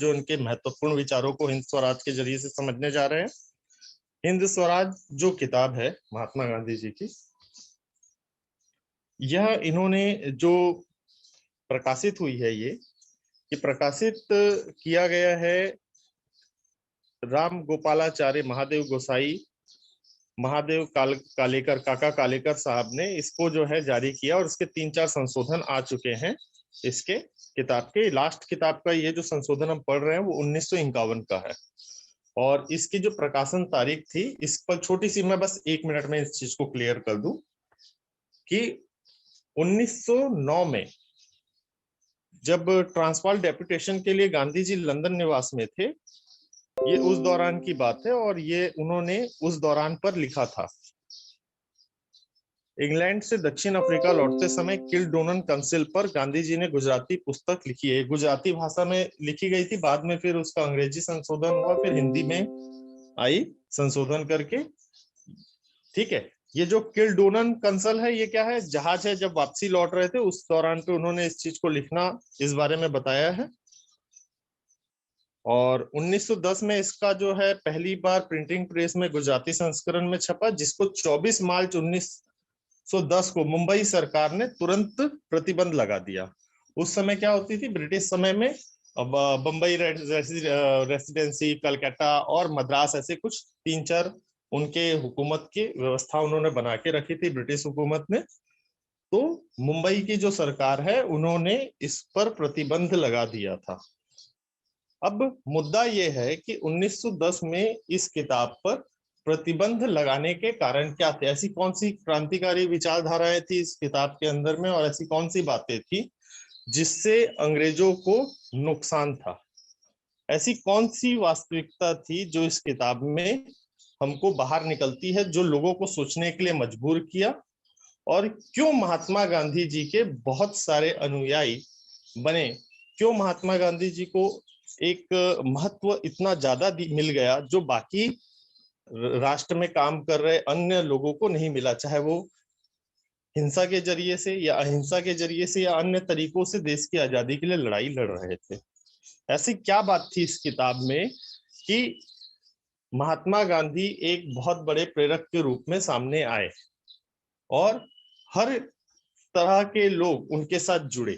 जो उनके महत्वपूर्ण विचारों को हिंद स्वराज के जरिए से समझने जा रहे हैं। हिंद स्वराज जो किताब है महात्मा गांधी जी की, यह इन्होंने जो प्रकाशित हुई है, ये प्रकाशित किया गया है राम गोपालाचार्य महादेव गोसाई महादेव कालेकर, काका कालेकर साहब ने इसको जो है जारी किया, और इसके 3-4 संशोधन आ चुके हैं। इसके किताब के लास्ट किताब का ये जो संशोधन हम पढ़ रहे हैं वो 1951 का है, और इसकी जो प्रकाशन तारीख थी, इस पर छोटी सी मैं बस 1 मिनट में इस चीज को क्लियर कर दूं कि 1909 में जब ट्रांसवाल डेपुटेशन के लिए गांधी जी लंदन निवास में थे, ये उस दौरान की बात है, और ये उन्होंने उस दौरान पर लिखा था। इंग्लैंड से दक्षिण अफ्रीका लौटते समय किल्डोनन कंसिल पर गांधी जी ने गुजराती पुस्तक लिखी है। गुजराती भाषा में लिखी गई थी, बाद में फिर उसका अंग्रेजी संशोधन हुआ, फिर हिंदी में आई संशोधन करके। ठीक है, ये जो किल्डोनन कंसल है, ये क्या है, जहाज है, जब वापसी लौट रहे थे उस दौरान पे उन्होंने इस चीज को लिखना, इस बारे में बताया है। और 1910 में इसका जो है पहली बार प्रिंटिंग प्रेस में गुजराती संस्करण में छपा, जिसको 24 मार्च 1910 को मुंबई सरकार ने तुरंत प्रतिबंध लगा दिया। उस समय क्या होती थी, ब्रिटिश समय में बम्बई रेसिडेंसी, कलकत्ता और मद्रास, ऐसे कुछ 3-4 उनके हुकूमत की व्यवस्था उन्होंने बना के रखी थी ब्रिटिश हुकूमत ने। तो मुंबई की जो सरकार है उन्होंने इस पर प्रतिबंध लगा दिया था। अब मुद्दा यह है कि 1910 में इस किताब पर प्रतिबंध लगाने के कारण क्या थे, ऐसी कौन सी क्रांतिकारी विचारधाराएं थी इस किताब के अंदर में, और ऐसी कौन सी बातें थी जिससे अंग्रेजों को नुकसान था। ऐसी कौन सी वास्तविकता थी जो इस किताब में हमको बाहर निकलती है, जो लोगों को सोचने के लिए मजबूर किया, और क्यों महात्मा गांधी जी के बहुत सारे अनुयायी बने, क्यों महात्मा गांधी जी को एक महत्व इतना ज्यादा मिल गया जो बाकी राष्ट्र में काम कर रहे अन्य लोगों को नहीं मिला, चाहे वो हिंसा के जरिए से या अहिंसा के जरिए से या अन्य तरीकों से देश की आजादी के लिए लड़ाई लड़ रहे थे। ऐसी क्या बात थी इस किताब में कि महात्मा गांधी एक बहुत बड़े प्रेरक के रूप में सामने आए और हर तरह के लोग उनके साथ जुड़े।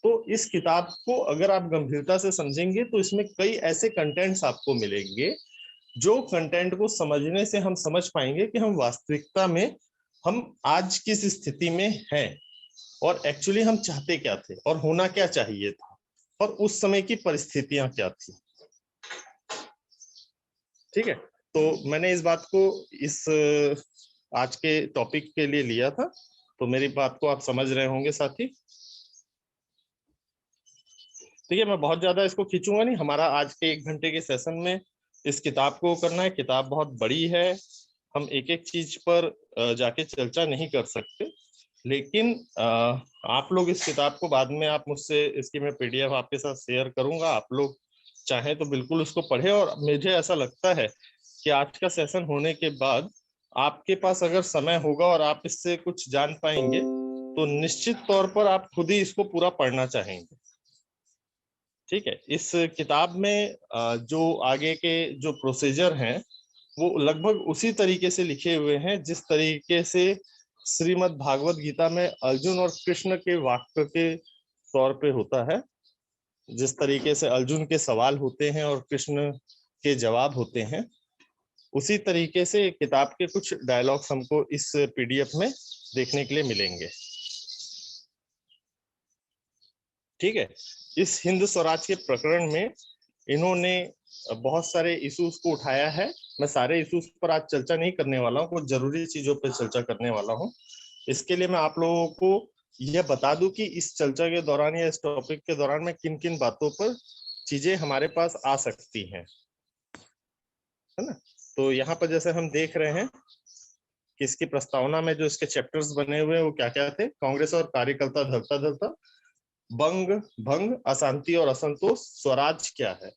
तो इस किताब को अगर आप गंभीरता से समझेंगे तो इसमें कई ऐसे कंटेंट्स आपको मिलेंगे जो कंटेंट को समझने से हम समझ पाएंगे कि हम वास्तविकता में हम आज किस स्थिति में हैं, और एक्चुअली हम चाहते क्या थे और होना क्या चाहिए था, और उस समय की परिस्थितियां क्या थी। ठीक है, तो मैंने इस बात को इस आज के टॉपिक के लिए लिया था, तो मेरी बात को आप समझ रहे होंगे साथी। ठीक है, मैं बहुत ज्यादा इसको खींचूंगा नहीं, हमारा आज के 1 घंटे के सेशन में इस किताब को करना है। किताब बहुत बड़ी है, हम एक एक चीज पर जाके चर्चा नहीं कर सकते, लेकिन आप लोग इस किताब को बाद में आप मुझसे इसकी मैं पीडीएफ आपके साथ शेयर करूंगा, आप लोग चाहें तो बिल्कुल उसको पढ़े। और मुझे ऐसा लगता है कि आज का सेशन होने के बाद आपके पास अगर समय होगा और आप इससे कुछ जान पाएंगे तो निश्चित तौर पर आप खुद ही इसको पूरा पढ़ना चाहेंगे। ठीक है, इस किताब में जो आगे के जो प्रोसीजर हैं वो लगभग उसी तरीके से लिखे हुए हैं जिस तरीके से श्रीमद् भागवत गीता में अर्जुन और कृष्ण के वाक्य के तौर पे होता है। जिस तरीके से अर्जुन के सवाल होते हैं और कृष्ण के जवाब होते हैं, उसी तरीके से किताब के कुछ डायलॉग्स हमको इस पीडीएफ में देखने के लिए मिलेंगे। ठीक है, इस हिंद स्वराज के प्रकरण में इन्होंने बहुत सारे इश्यूज को उठाया है। मैं सारे इश्यूज पर आज चर्चा नहीं करने वाला हूँ, कुछ जरूरी चीजों पर चर्चा करने वाला हूँ। इसके लिए मैं आप लोगों को यह बता दूं कि इस चर्चा के दौरान या इस टॉपिक के दौरान में किन किन बातों पर चीजें हमारे पास आ सकती हैं, है ना। तो यहाँ पर जैसे हम देख रहे हैं कि इसकी प्रस्तावना में जो इसके चैप्टर्स बने हुए हैं वो क्या क्या थे। कांग्रेस और कार्यकर्ता धरता धरता, बंग भंग, अशांति और असंतोष, स्वराज क्या है,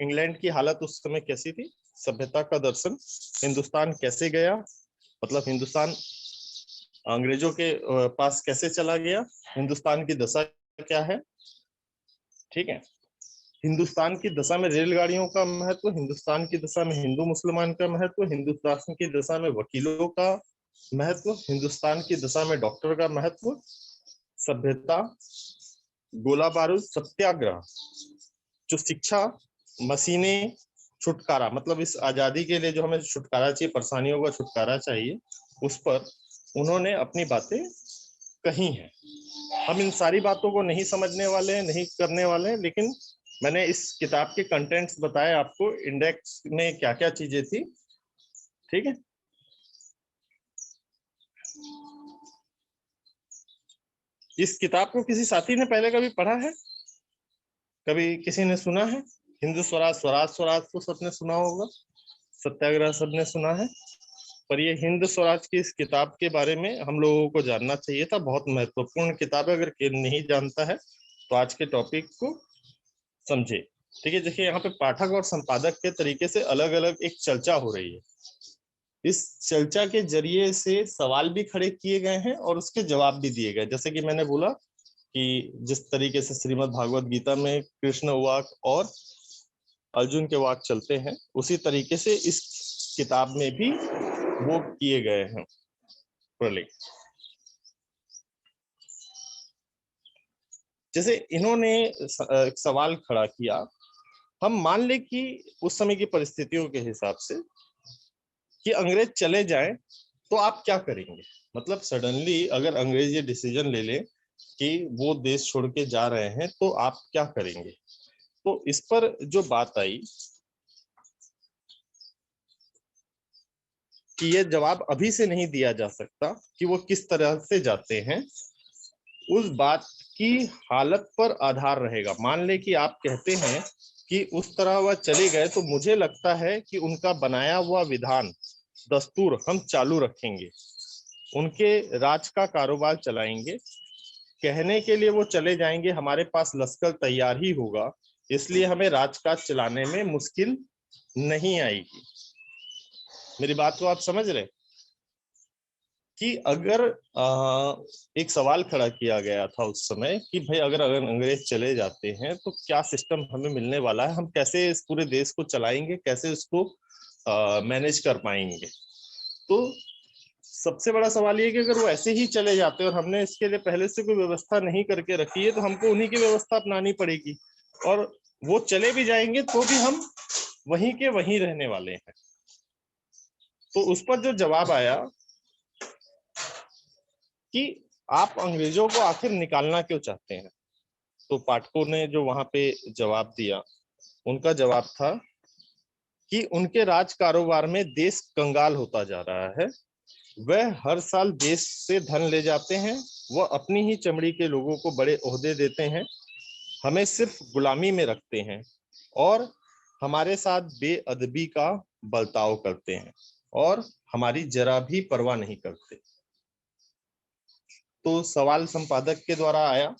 इंग्लैंड की हालत उस समय कैसी थी, सभ्यता का दर्शन, हिंदुस्तान कैसे गया, मतलब हिंदुस्तान अंग्रेजों के पास कैसे चला गया, हिंदुस्तान की दशा क्या है। ठीक है, हिंदुस्तान की दशा में रेलगाड़ियों का महत्व, हिंदुस्तान की दशा में हिंदू मुसलमान का महत्व, हिंदुस्तान की दशा में वकीलों का महत्व, हिंदुस्तान की दशा में डॉक्टर का महत्व, सभ्यता, गोला बारूद, सत्याग्रह, जो शिक्षा, मशीनें, छुटकारा, मतलब इस आजादी के लिए जो हमें छुटकारा चाहिए, परेशानियों का छुटकारा चाहिए, उस पर उन्होंने अपनी बातें कही हैं। हम इन सारी बातों को नहीं समझने वाले हैं, नहीं करने वाले हैं, लेकिन मैंने इस किताब के कंटेंट्स बताए आपको, इंडेक्स में क्या क्या चीजें थी। ठीक है, इस किताब को किसी साथी ने पहले कभी पढ़ा है? कभी किसी ने सुना है? हिंदू स्वराज, स्वराज स्वराज तो सबने सुना होगा, सत्याग्रह सबने सुना है, पर ये हिंद स्वराज की इस किताब के बारे में हम लोगों को जानना चाहिए था। बहुत महत्वपूर्ण किताब है, अगर नहीं जानता है तो आज के टॉपिक को समझे। ठीक है, देखिए यहाँ पे पाठक और संपादक के तरीके से अलग अलग एक चर्चा हो रही है। इस चर्चा के जरिए से सवाल भी खड़े किए गए हैं और उसके जवाब भी दिए गए। जैसे कि मैंने बोला कि जिस तरीके से श्रीमद् भागवत गीता में कृष्ण वाक और अर्जुन के वाक चलते हैं, उसी तरीके से इस किताब में भी वो किए गए हैं प्रलेख। जैसे इन्होंने सवाल खड़ा किया, हम मान ले कि उस समय की परिस्थितियों के हिसाब से कि अंग्रेज चले जाएं तो आप क्या करेंगे। मतलब सडनली अगर अंग्रेज ये डिसीजन ले ले कि वो देश छोड़ के जा रहे हैं तो आप क्या करेंगे। तो इस पर जो बात आई कि ये जवाब अभी से नहीं दिया जा सकता कि वो किस तरह से जाते हैं, उस बात की हालत पर आधार रहेगा। मान ले कि आप कहते हैं कि उस तरह वह चले गए, तो मुझे लगता है कि उनका बनाया हुआ विधान, दस्तूर हम चालू रखेंगे, उनके राज का कारोबार चलाएंगे। कहने के लिए वो चले जाएंगे, हमारे पास लश्कर तैयार ही होगा, इसलिए हमें राजकाज चलाने में मुश्किल नहीं आएगी। मेरी बात को आप समझ रहे कि अगर एक सवाल खड़ा किया गया था उस समय कि भाई अगर अगर अंग्रेज चले जाते हैं तो क्या सिस्टम हमें मिलने वाला है, हम कैसे इस पूरे देश को चलाएंगे, कैसे उसको मैनेज कर पाएंगे। तो सबसे बड़ा सवाल ये कि अगर वो ऐसे ही चले जाते और हमने इसके लिए पहले से कोई व्यवस्था नहीं करके रखी है तो हमको उन्हीं की व्यवस्था अपनानी पड़ेगी, और वो चले भी जाएंगे तो भी हम वहीं के वहीं रहने वाले हैं। तो उस पर जो जवाब आया कि आप अंग्रेजों को आखिर निकालना क्यों चाहते हैं, तो पाठकों ने जो वहां पे जवाब दिया, उनका जवाब था कि उनके राज कारोबार में देश कंगाल होता जा रहा है, वह हर साल देश से धन ले जाते हैं, वह अपनी ही चमड़ी के लोगों को बड़े ओहदे देते हैं, हमें सिर्फ गुलामी में रखते हैं और हमारे साथ बेअदबी का बर्ताव करते हैं और हमारी जरा भी परवाह नहीं करते। तो सवाल संपादक के द्वारा आया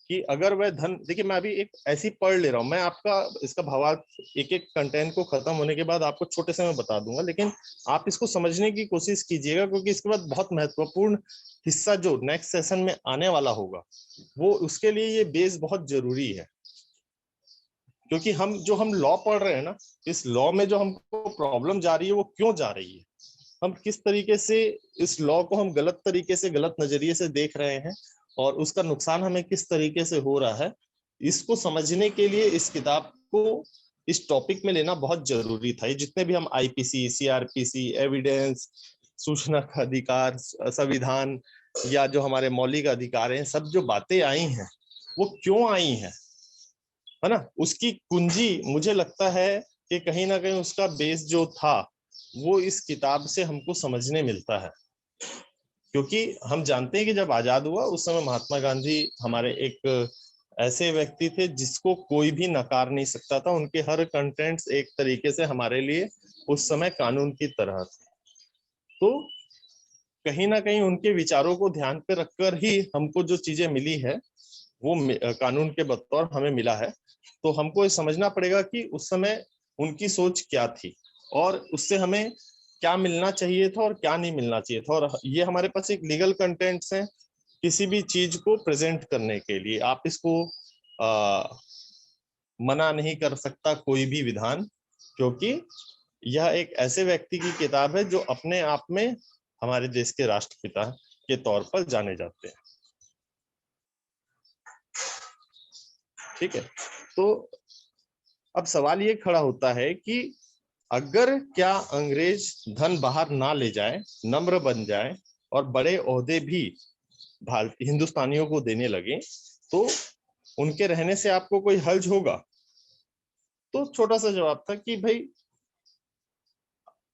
कि अगर वह धन, देखिए मैं अभी एक ऐसी पढ़ ले रहा हूं, मैं आपका इसका भावार्थ एक एक कंटेंट को खत्म होने के बाद आपको छोटे से मैं बता दूंगा, लेकिन आप इसको समझने की कोशिश कीजिएगा, क्योंकि इसके बाद बहुत महत्वपूर्ण हिस्सा जो नेक्स्ट सेशन में आने वाला होगा वो उसके लिए ये बेस बहुत जरूरी है। क्योंकि हम लॉ पढ़ रहे हैं ना, इस लॉ में जो हमको प्रॉब्लम जा रही है वो क्यों जा रही है, हम किस तरीके से इस लॉ को हम गलत तरीके से, गलत नजरिए से देख रहे हैं और उसका नुकसान हमें किस तरीके से हो रहा है, इसको समझने के लिए इस किताब को इस टॉपिक में लेना बहुत जरूरी था। ये जितने भी हम आईपीसी, सीआरपीसी, एविडेंस, सूचना का अधिकार, संविधान या जो हमारे मौलिक अधिकार हैं, सब जो बातें आई हैं वो क्यों आई हैं, है ना, उसकी कुंजी मुझे लगता है कि कहीं ना कहीं उसका बेस जो था वो इस किताब से हमको समझने मिलता है। क्योंकि हम जानते हैं कि जब आजाद हुआ उस समय महात्मा गांधी हमारे एक ऐसे व्यक्ति थे जिसको कोई भी नकार नहीं सकता था, उनके हर कंटेंट्स एक तरीके से हमारे लिए उस समय कानून की तरह थे। तो कहीं ना कहीं उनके विचारों को ध्यान पे रखकर ही हमको जो चीजें मिली है वो कानून के बतौर हमें मिला है। तो हमको ये समझना पड़ेगा कि उस समय उनकी सोच क्या थी और उससे हमें क्या मिलना चाहिए था और क्या नहीं मिलना चाहिए था। और ये हमारे पास एक लीगल कंटेंट्स हैं किसी भी चीज को प्रेजेंट करने के लिए। आप इसको मना नहीं कर सकता कोई भी विधान, क्योंकि यह एक ऐसे व्यक्ति की किताब है जो अपने आप में हमारे देश के राष्ट्रपिता के तौर पर जाने जाते हैं। ठीक है, तो अब सवाल ये खड़ा होता है कि अगर क्या अंग्रेज धन बाहर ना ले जाए, नम्र बन जाए और बड़े ओहदे भी भारतीय हिंदुस्तानियों को देने लगे, तो उनके रहने से आपको कोई हर्ज होगा? तो छोटा सा जवाब था कि भाई,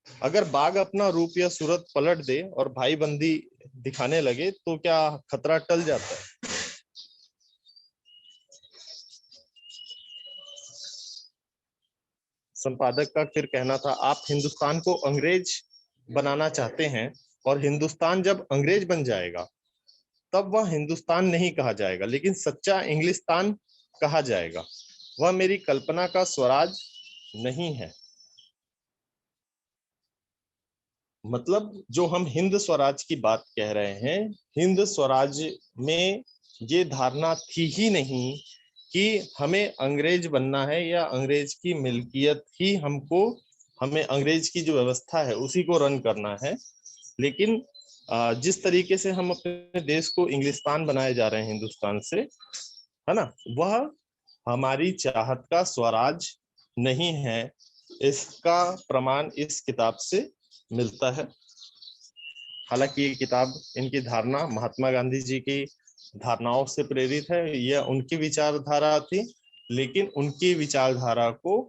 अगर बाघ अपना रूप या सूरत पलट दे और भाई बंदी दिखाने लगे तो क्या खतरा टल जाता है? संपादक का फिर कहना था, आप हिंदुस्तान को अंग्रेज बनाना चाहते हैं, और हिंदुस्तान जब अंग्रेज बन जाएगा तब वह हिंदुस्तान नहीं कहा जाएगा, लेकिन सच्चा इंग्लिस्तान कहा जाएगा। वह मेरी कल्पना का स्वराज नहीं है। मतलब जो हम हिंद स्वराज की बात कह रहे हैं, हिंद स्वराज में ये धारणा थी ही नहीं कि हमें अंग्रेज बनना है या अंग्रेज की मिल्कियत ही हमको, हमें अंग्रेज की जो व्यवस्था है उसी को रन करना है। लेकिन जिस तरीके से हम अपने देश को इंग्लिस्तान बनाए जा रहे हैं हिंदुस्तान से, है ना, वह हमारी चाहत का स्वराज नहीं है। इसका प्रमाण इस किताब से मिलता है। हालांकि ये किताब, इनकी धारणा महात्मा गांधी जी की धारणाओं से प्रेरित है, यह उनकी विचारधारा थी, लेकिन उनकी विचारधारा को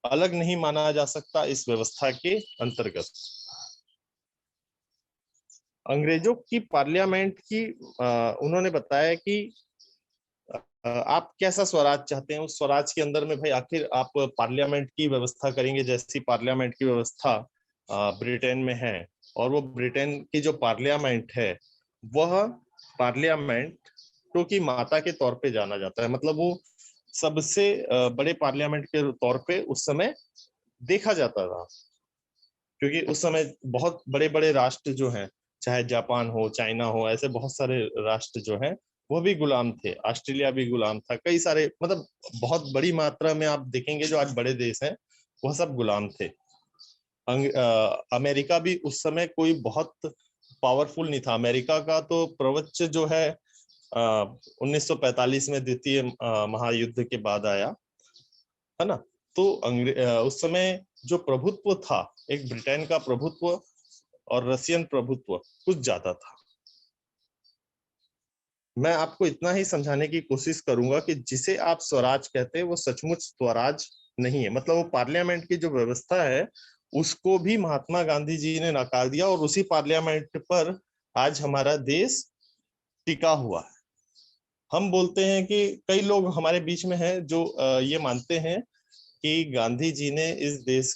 अलग नहीं माना जा सकता इस व्यवस्था के अंतर्गत। अंग्रेजों की पार्लियामेंट की उन्होंने बताया कि आप कैसा स्वराज चाहते हैं, उस स्वराज के अंदर में भाई आखिर आप पार्लियामेंट की व्यवस्था करेंगे, जैसी पार्लियामेंट की व्यवस्था ब्रिटेन में है। और वो ब्रिटेन की जो पार्लियामेंट है, वह पार्लियामेंट तो की माता के तौर पे जाना जाता है। मतलब वो सबसे बड़े पार्लियामेंट के तौर पे उस समय देखा जाता था, क्योंकि उस समय बहुत बड़े बड़े राष्ट्र जो हैं, चाहे जापान हो, चाइना हो, ऐसे बहुत सारे राष्ट्र जो हैं वो भी गुलाम थे। ऑस्ट्रेलिया भी गुलाम था, कई सारे, मतलब बहुत बड़ी मात्रा में आप देखेंगे जो आज बड़े देश हैं वह सब गुलाम थे। अमेरिका भी उस समय कोई बहुत पावरफुल नहीं था। अमेरिका का तो प्रवच्च जो है 1945 में द्वितीय महायुद्ध के बाद आया, है ना। तो उस समय जो प्रभुत्व था, एक ब्रिटेन का प्रभुत्व और रशियन प्रभुत्व कुछ ज्यादा था। मैं आपको इतना ही समझाने की कोशिश करूंगा कि जिसे आप स्वराज कहते हैं वो सचमुच स्वराज नहीं है। मतलब वो पार्लियामेंट की जो व्यवस्था है उसको भी महात्मा गांधी जी ने नकार दिया, और उसी पार्लियामेंट पर आज हमारा देश टिका हुआ है। हम बोलते हैं कि कई लोग हमारे बीच में हैं जो ये मानते हैं कि गांधी जी ने इस देश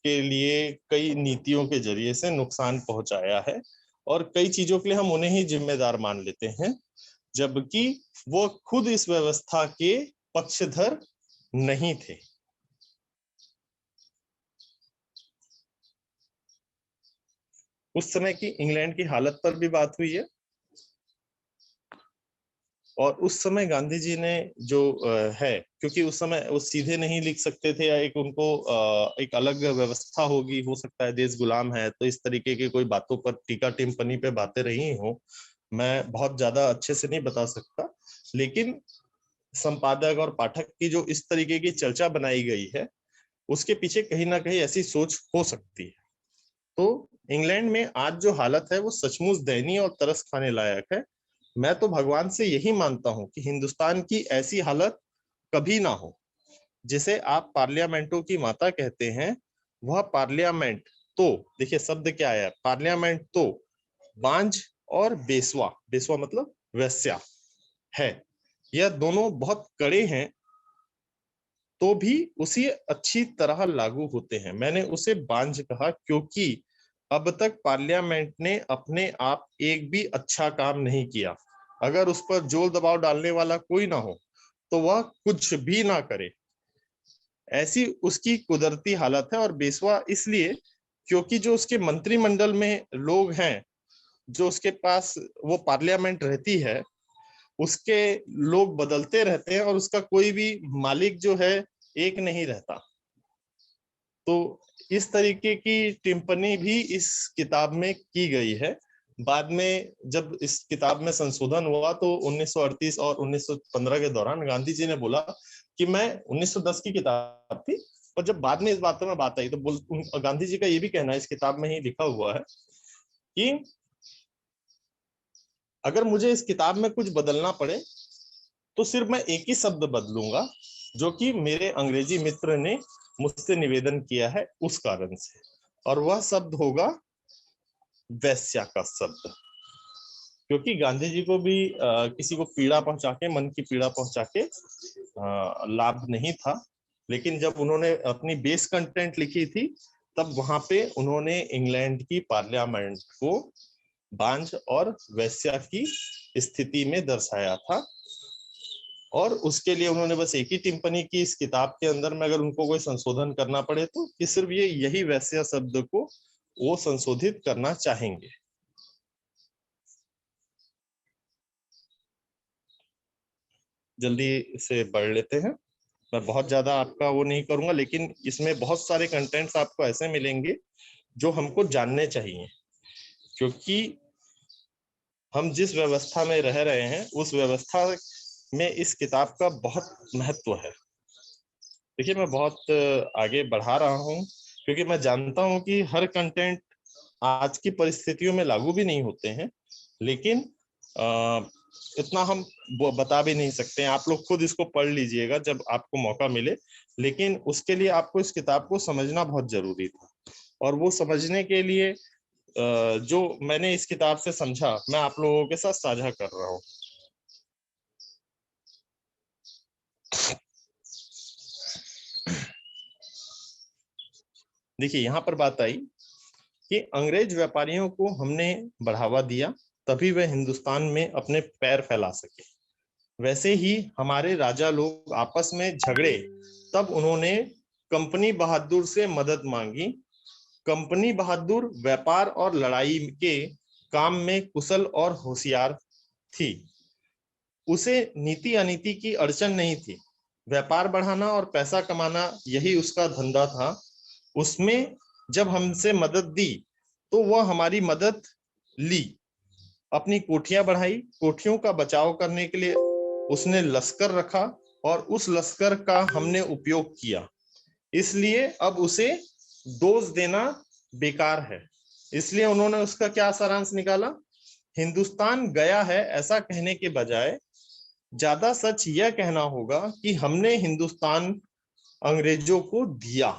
के लिए कई नीतियों के जरिए से नुकसान पहुंचाया है, और कई चीजों के लिए हम उन्हें ही जिम्मेदार मान लेते हैं, जबकि वो खुद इस व्यवस्था के पक्षधर नहीं थे। उस समय की इंग्लैंड की हालत पर भी बात हुई है, और उस समय गांधी जी ने जो है, क्योंकि उस समय वो सीधे नहीं लिख सकते थे, या एक उनको एक अलग व्यवस्था होगी, हो सकता है देश गुलाम है, तो इस तरीके की कोई बातों पर टीका टिप्पणी पे बातें रही हो, मैं बहुत ज्यादा अच्छे से नहीं बता सकता। लेकिन संपादक और पाठक की जो इस तरीके की चर्चा बनाई गई है उसके पीछे कहीं ना कहीं ऐसी सोच हो सकती है। तो इंग्लैंड में आज जो हालत है वो सचमुच दयनीय और तरस खाने लायक है। मैं तो भगवान से यही मानता हूं कि हिंदुस्तान की ऐसी हालत कभी ना हो। जिसे आप पार्लियामेंटों की माता कहते हैं, वह पार्लियामेंट तो, देखिए शब्द क्या है, पार्लियामेंट तो बांझ और बेसवा, बेसवा मतलब वेश्या है। यह दोनों बहुत कड़े हैं, तो भी उसी अच्छी तरह लागू होते हैं। मैंने उसे बांझ कहा क्योंकि अब तक पार्लियामेंट ने अपने आप एक भी अच्छा काम नहीं किया। अगर उस पर जोर दबाव डालने वाला कोई ना हो तो वह कुछ भी ना करे, ऐसी उसकी कुदरती हालत है। और बेसवा इसलिए क्योंकि जो उसके मंत्रिमंडल में लोग हैं, जो उसके पास वो पार्लियामेंट रहती है, उसके लोग बदलते रहते हैं और उसका कोई भी मालिक जो है एक नहीं रहता। तो इस तरीके की टिप्पणी भी इस किताब में की गई है। बाद में जब इस किताब में संशोधन हुआ तो 1938 और 1915 के दौरान गांधी जी ने बोला कि मैं 1910 की किताब थी, और जब बाद में इस बातों में बात आई तो गांधी जी का ये भी कहना है, इस किताब में ही लिखा हुआ है कि अगर मुझे इस किताब में कुछ बदलना पड़े तो सिर्फ मैं एक ही शब्द बदलूंगा जो कि मेरे अंग्रेजी मित्र ने मुझसे निवेदन किया है उस कारण से, और वह शब्द होगा वैश्या का शब्द। क्योंकि गांधी जी को भी किसी को पीड़ा पहुंचा के, मन की पीड़ा पहुंचा के लाभ नहीं था, लेकिन जब उन्होंने अपनी बेस कंटेंट लिखी थी तब वहां पे उन्होंने इंग्लैंड की पार्लियामेंट को बांझ और वैश्या की स्थिति में दर्शाया था। और उसके लिए उन्होंने बस एक ही टिप्पणी की इस किताब के अंदर में, अगर उनको कोई संशोधन करना पड़े तो, कि सिर्फ यही वैश्या शब्द को वो संशोधित करना चाहेंगे। जल्दी से बढ़ लेते हैं, मैं बहुत ज्यादा आपका वो नहीं करूंगा, लेकिन इसमें बहुत सारे कंटेंट्स आपको ऐसे मिलेंगे जो हमको जानने चाहिए, क्योंकि हम जिस व्यवस्था में रह रहे हैं उस व्यवस्था में इस किताब का बहुत महत्व है। देखिए, मैं बहुत आगे बढ़ा रहा हूँ क्योंकि मैं जानता हूँ कि हर कंटेंट आज की परिस्थितियों में लागू भी नहीं होते हैं, लेकिन इतना हम वो बता भी नहीं सकते हैं। आप लोग खुद इसको पढ़ लीजिएगा जब आपको मौका मिले, लेकिन उसके लिए आपको इस किताब को समझना बहुत जरूरी था। और वो समझने के लिए जो मैंने इस किताब से समझा, मैं आप लोगों के साथ साझा कर रहा हूँ। देखिए, यहाँ पर बात आई कि अंग्रेज व्यापारियों को हमने बढ़ावा दिया, तभी वह हिंदुस्तान में अपने पैर फैला सके। वैसे ही हमारे राजा लोग आपस में झगड़े, तब उन्होंने कंपनी बहादुर से मदद मांगी। कंपनी बहादुर व्यापार और लड़ाई के काम में कुशल और होशियार थी। उसे नीति अनीति की अड़चन नहीं थी। व्यापार बढ़ाना और पैसा कमाना यही उसका धंधा था। उसमें जब हमसे मदद दी तो वह हमारी मदद ली। अपनी कोठियां बढ़ाई, कोठियों का बचाव करने के लिए उसने लश्कर रखा और उस लश्कर का हमने उपयोग किया। इसलिए अब उसे दोष देना बेकार है। इसलिए उन्होंने उसका क्या सारांश निकाला, हिंदुस्तान गया है ऐसा कहने के बजाय ज्यादा सच यह कहना होगा कि हमने हिंदुस्तान अंग्रेजों को दिया।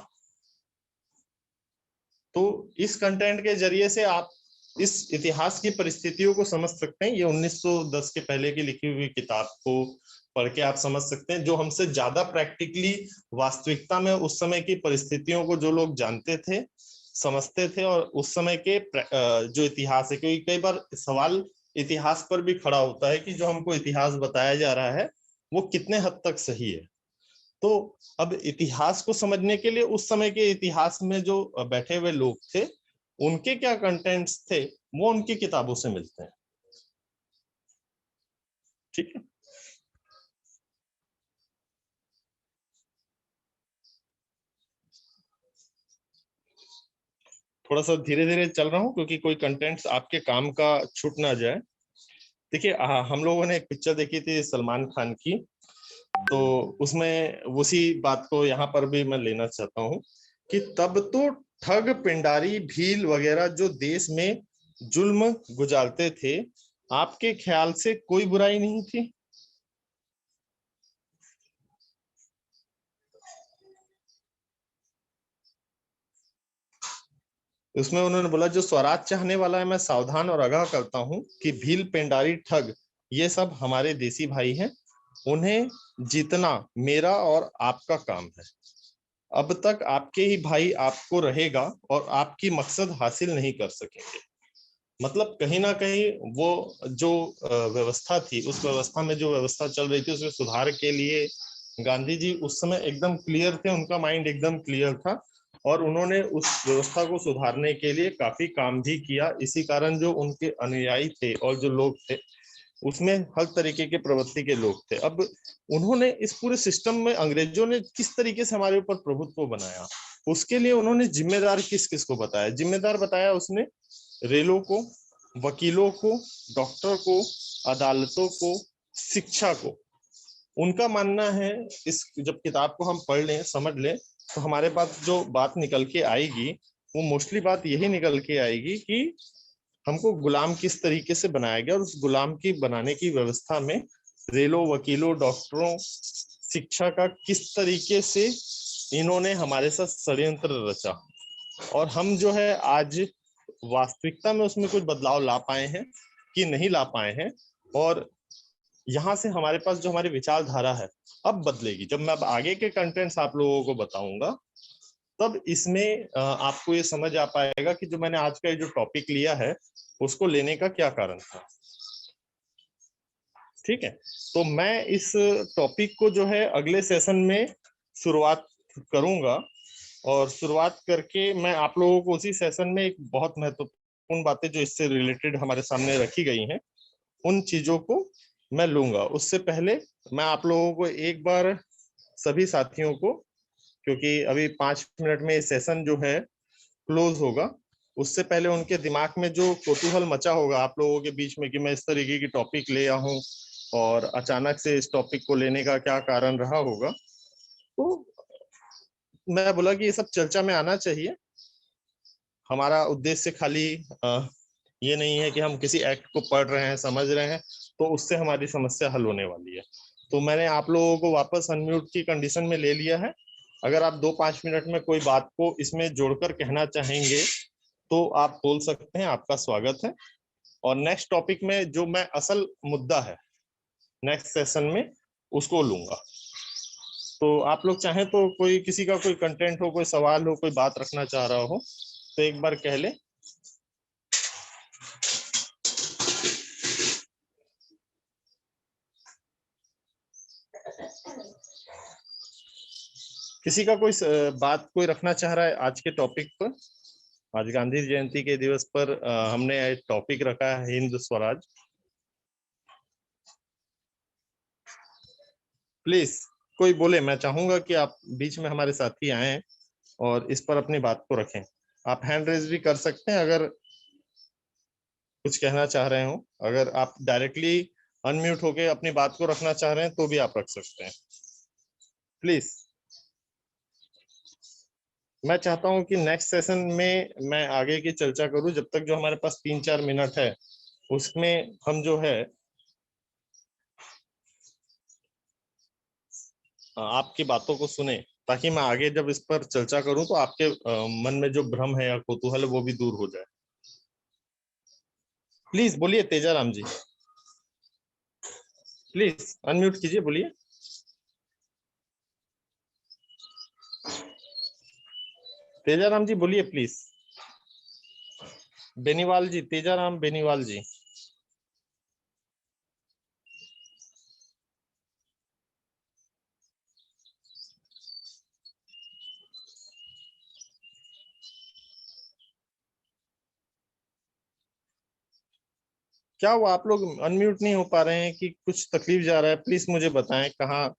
तो इस कंटेंट के जरिए से आप इस इतिहास की परिस्थितियों को समझ सकते हैं। ये 1910 के पहले की लिखी हुई किताब को पढ़ के आप समझ सकते हैं, जो हमसे ज्यादा प्रैक्टिकली वास्तविकता में उस समय की परिस्थितियों को जो लोग जानते थे, समझते थे, और उस समय के जो इतिहास है, क्योंकि कई बार सवाल इतिहास पर भी खड़ा होता है कि जो हमको इतिहास बताया जा रहा है वो कितने हद तक सही है। तो अब इतिहास को समझने के लिए उस समय के इतिहास में जो बैठे हुए लोग थे उनके क्या कंटेंट्स थे वो उनकी किताबों से मिलते हैं। ठीक है, थोड़ा सा धीरे धीरे चल रहा हूँ क्योंकि कोई कंटेंट्स आपके काम का छूट ना जाए। देखिए, हम लोगों ने एक पिक्चर देखी थी सलमान खान की, तो उसमें उसी बात को यहाँ पर भी मैं लेना चाहता हूँ कि तब तो ठग, पिंडारी, भील वगैरह जो देश में जुल्म गुजारते थे, आपके ख्याल से कोई बुराई नहीं थी? उसमें उन्होंने बोला, जो स्वराज चाहने वाला है मैं सावधान और आगाह करता हूं कि भील, पेंडारी, ठग ये सब हमारे देसी भाई हैं। उन्हें जीतना मेरा और आपका काम है। अब तक आपके ही भाई आपको रहेगा और आपकी मकसद हासिल नहीं कर सकेंगे। मतलब कहीं ना कहीं वो जो व्यवस्था थी, उस व्यवस्था में जो व्यवस्था चल रही थी उसमें सुधार के लिए गांधी जी उस समय एकदम क्लियर थे, उनका माइंड एकदम क्लियर था, और उन्होंने उस व्यवस्था को सुधारने के लिए काफी काम भी किया। इसी कारण जो उनके अनुयायी थे और जो लोग थे उसमें हर तरीके के प्रवृत्ति के लोग थे। अब उन्होंने इस पूरे सिस्टम में अंग्रेजों ने किस तरीके से हमारे ऊपर प्रभुत्व बनाया, उसके लिए उन्होंने जिम्मेदार किस किस को बताया। जिम्मेदार बताया उसने रेलों को, वकीलों को, डॉक्टर को, अदालतों को, शिक्षा को। उनका मानना है, इस जब किताब को हम पढ़ लें, समझ लें, तो हमारे पास जो बात निकल के आएगी वो मोस्टली बात यही निकल के आएगी कि हमको गुलाम किस तरीके से बनाया गया और उस गुलाम की बनाने की व्यवस्था में रेलों, वकीलों, डॉक्टरों, शिक्षा का किस तरीके से इन्होंने हमारे साथ षड्यंत्र रचा, और हम जो है आज वास्तविकता में उसमें कुछ बदलाव ला पाए हैं कि नहीं ला पाए हैं। और यहाँ से हमारे पास जो हमारी विचारधारा है अब बदलेगी। जब मैं अब आगे के कंटेंट्स आप लोगों को बताऊंगा तब इसमें आपको ये समझ आ पाएगा कि जो मैंने आज का जो टॉपिक लिया है उसको लेने का क्या कारण था। ठीक है, तो मैं इस टॉपिक को जो है अगले सेशन में शुरुआत करूंगा, और शुरुआत करके मैं आप लोगों को उसी सेशन में एक बहुत महत्वपूर्ण बातें जो इससे रिलेटेड हमारे सामने रखी गई हैं उन चीजों को मैं लूंगा। उससे पहले मैं आप लोगों को एक बार सभी साथियों को, क्योंकि अभी 5 मिनट में ये सेशन जो है क्लोज होगा, उससे पहले उनके दिमाग में जो कौतूहल मचा होगा आप लोगों के बीच में कि मैं इस तरीके की टॉपिक ले आया हूँ और अचानक से इस टॉपिक को लेने का क्या कारण रहा होगा, तो मैं बोला कि ये सब चर्चा में आना चाहिए। हमारा उद्देश्य खाली ये नहीं है कि हम किसी एक्ट को पढ़ रहे हैं, समझ रहे हैं तो उससे हमारी समस्या हल होने वाली है। तो मैंने आप लोगों को वापस अनम्यूट की कंडीशन में ले लिया है। अगर आप 2-5 मिनट में कोई बात को इसमें जोड़कर कहना चाहेंगे तो आप बोल सकते हैं, आपका स्वागत है। और नेक्स्ट टॉपिक में जो मैं असल मुद्दा है नेक्स्ट सेशन में उसको लूंगा। तो आप लोग चाहें तो कोई किसी का कोई कंटेंट हो, कोई सवाल हो, कोई बात रखना चाह रहा हो तो एक बार कह ले। किसी का कोई बात कोई रखना चाह रहा है आज के टॉपिक पर? आज गांधी जयंती के दिवस पर हमने एक टॉपिक रखा है हिंद स्वराज। प्लीज कोई बोले, मैं चाहूंगा कि आप बीच में हमारे साथी आए और इस पर अपनी बात को रखें। आप हैंड रेज भी कर सकते हैं अगर कुछ कहना चाह रहे हो। अगर आप डायरेक्टली अनम्यूट होके अपनी बात को रखना चाह रहे हैं तो भी आप रख सकते हैं प्लीज। मैं चाहता हूं कि नेक्स्ट सेशन में मैं आगे की चर्चा करूं, जब तक जो हमारे पास 3-4 मिनट है उसमें हम जो है आपकी बातों को सुने, ताकि मैं आगे जब इस पर चर्चा करूं तो आपके मन में जो भ्रम है या कौतूहल है वो भी दूर हो जाए। प्लीज बोलिए तेजाराम जी, प्लीज अनम्यूट कीजिए, बोलिए। तेजाराम जी बोलिए प्लीज। बेनीवाल जी, तेजाराम बेनीवाल जी। क्या हुआ, आप लोग अनम्यूट नहीं हो पा रहे हैं कि कुछ तकलीफ जा रहा है? प्लीज मुझे बताएं कहाँ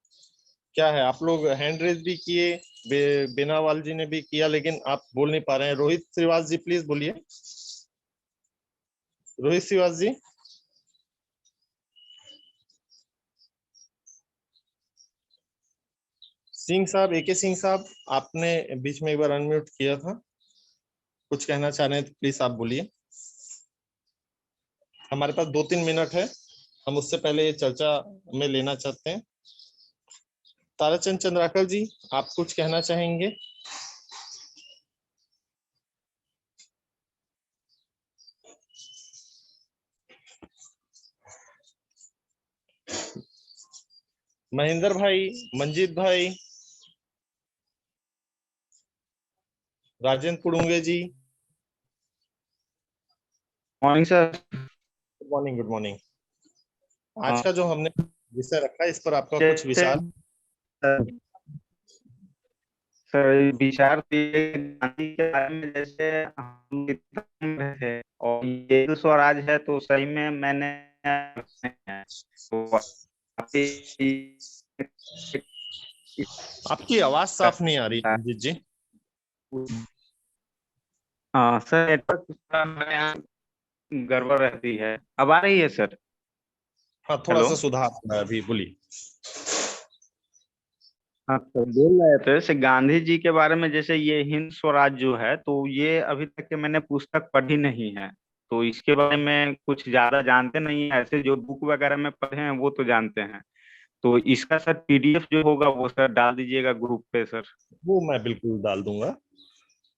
क्या है। आप लोग हैंड रेज भी किए, बेनावाल जी ने भी किया, लेकिन आप बोल नहीं पा रहे हैं। रोहित श्रीवास जी प्लीज बोलिए। रोहित श्रीवास जी। सिंह साहब, एके सिंह साहब, आपने बीच में एक बार अनम्यूट किया था, कुछ कहना चाह रहे हैं तो प्लीज आप बोलिए। हमारे पास 2-3 मिनट है, हम उससे पहले ये चर्चा में लेना चाहते हैं। ताराचंद चंद्राकर जी, आप कुछ कहना चाहेंगे? Mahendra bhai, Manjeet bhai, Rajendra Pudunge ji. Morning sir. Good morning, good morning. आज का जो हमने विषय रखा है इस पर आपका कुछ जैसे विचार? सर विचार तो ये गांधी के बारे में, जैसे हम किताब में थे और ये हिंदू स्वराज है, तो सही में मैंने तो आपकी आवाज साफ नहीं आ रही रंजीत जी। हाँ सर, नेटवर्क हमारे यहाँ गड़बड़ रहती है। अब आ रही है सर? हाँ, थोड़ा हेलो। सा सुधार हुआ है अभी, बोलिए। हाँ तो बोल रहे थे जैसे गांधी जी के बारे में, जैसे ये हिंद स्वराज जो है, तो ये अभी तक के मैंने पुस्तक पढ़ी नहीं है, तो इसके बारे में कुछ ज्यादा जानते नहीं है। ऐसे जो बुक वगैरह में पढ़े हैं वो तो जानते हैं। तो इसका सर पीडीएफ जो होगा वो सर डाल दीजिएगा ग्रुप पे सर। वो मैं बिल्कुल डाल दूंगा।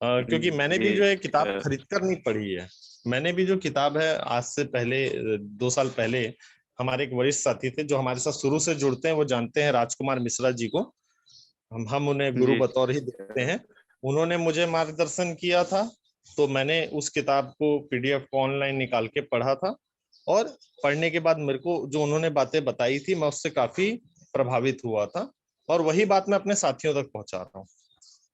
जी क्योंकि मैंने भी जो है जी किताब सर। खरीद कर नहीं पढ़ी है। मैंने भी जो किताब है, आज से पहले 2 साल पहले हमारे एक वरिष्ठ साथी थे जो हमारे साथ शुरू से जुड़ते हैं, वो जानते हैं राजकुमार मिश्रा जी को। हम उन्हें गुरु जी बतौर ही देखते सर। हैं। उन्होंने मुझे मार्गदर्शन किया था, तो मैंने उस किताब को पीडीएफ को ऑनलाइन निकाल के पढ़ा था। और पढ़ने के बाद मेरे को जो उन्होंने बातें बताई थी, मैं उससे काफी प्रभावित हुआ था। और वही बात मैं अपने साथियों तक पहुंचा रहा हूँ।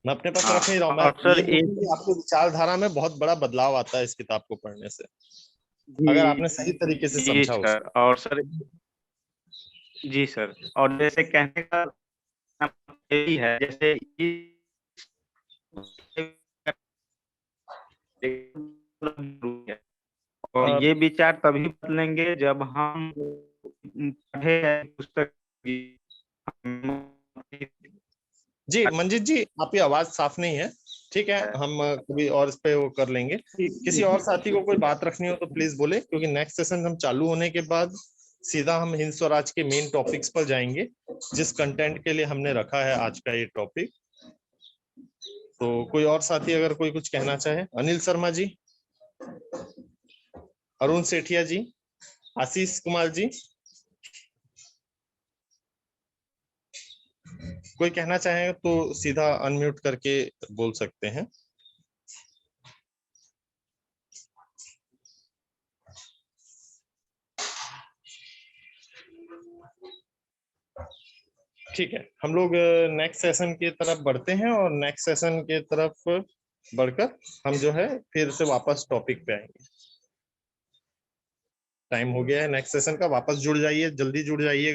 मैं अपने पास हाँ रख नहीं रहा हूँ, मैं और सर ये एक। देखूं कि आपकी विचारधारा में बहुत बड़ा बदलाव आता है इस किताब को पढ़ने से, अगर जी आपने सही तरीके से जी समझा सर। उसको। और सर, जी सर, और जैसे कहने का यही है, जैसे और अ, ये विचार तभी बदलेंगे जब हम पढ़े हैं पुस्तक की। जी मंजीत जी, आपकी आवाज साफ नहीं है। ठीक है, हम कभी और इस पे वो कर लेंगे। किसी और साथी को कोई बात रखनी हो तो प्लीज बोले, क्योंकि नेक्स्ट सेशन हम चालू होने के बाद सीधा हम हिंद स्वराज के मेन टॉपिक्स पर जाएंगे, जिस कंटेंट के लिए हमने रखा है आज का ये टॉपिक। तो कोई और साथी अगर कोई कुछ कहना चाहे, अनिल शर्मा जी, अरुण सेठिया जी, आशीष कुमार जी, कोई कहना चाहे तो सीधा अनम्यूट करके बोल सकते हैं। ठीक है, हम लोग नेक्स्ट सेशन की तरफ बढ़ते हैं, और नेक्स्ट सेशन की तरफ बढ़कर हम जो है फिर से वापस टॉपिक पे आएंगे। टाइम हो गया है नेक्स्ट सेशन का, वापस जुड़ जाइए, जल्दी जुड़ जाइए।